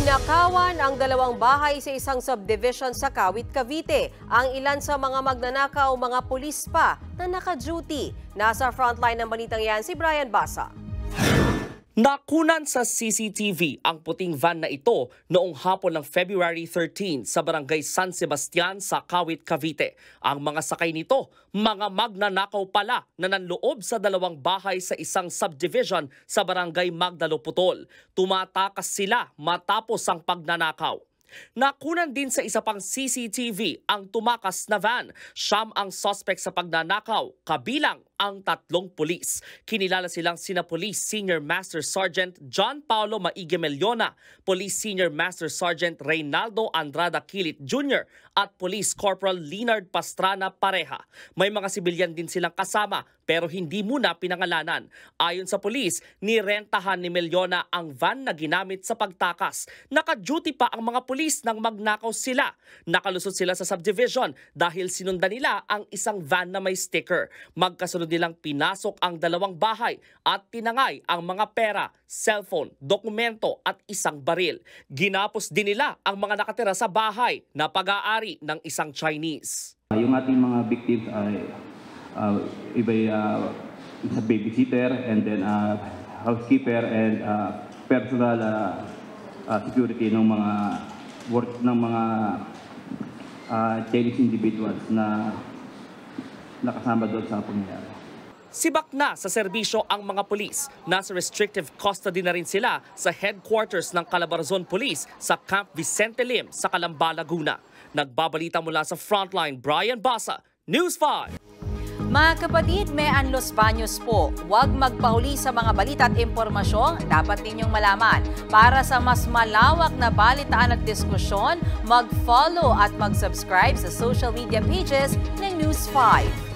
Ninakawan ang dalawang bahay sa isang subdivision sa Kawit, Cavite. Ang ilan sa mga magnanakaw, mga pulis pa na naka-duty. Nasa frontline ng balitang yan si Brian Basa. Nakunan sa CCTV ang puting van na ito noong hapon ng February 13 sa barangay San Sebastian sa Kawit, Cavite. Ang mga sakay nito, mga magnanakaw pala na nanloob sa dalawang bahay sa isang subdivision sa barangay Magdaloputol. Tumatakas sila matapos ang pagnanakaw. Nakunan din sa isa pang CCTV ang tumakas na van. Siyam ang suspect sa pagnanakaw, kabilang ang 3 pulis. Kinilala silang sina Police Senior Master Sergeant John Paulo Maige Meliona, Police Senior Master Sergeant Reynaldo Andrada Kilit Jr. at Police Corporal Leonard Pastrana Pareha. May mga sibilyan din silang kasama pero hindi muna pinangalanan. Ayon sa pulis, nirentahan ni Meliona ang van na ginamit sa pagtakas. Naka-duty pa ang mga pulis nang magnakaw sila. Nakalusot sila sa subdivision dahil sinundan nila ang isang van na may sticker. Magkasunod nilang pinasok ang dalawang bahay at tinangay ang mga pera, cellphone, dokumento at isang baril. Ginapos din nila ang mga nakatira sa bahay na pag-aari ng isang Chinese. Yung ating mga victims ay iba'y isa babysitter and then housekeeper and personal security ng mga work ng mga Chinese individuals na nakasama doon sa pangyayari. Sibak na sa serbisyo ang mga pulis. Nasa restrictive custody na rin sila sa headquarters ng Calabarzon Police sa Camp Vicente Lim sa Calamba, Laguna. Nagbabalita mula sa Frontline, Brian Basa, News 5. Mga kapatid, may Los Baños po. Huwag magpahuli sa mga balita at impormasyong dapat ninyong malaman. Para sa mas malawak na balitaan at diskusyon, mag-follow at mag-subscribe sa social media pages ng News 5.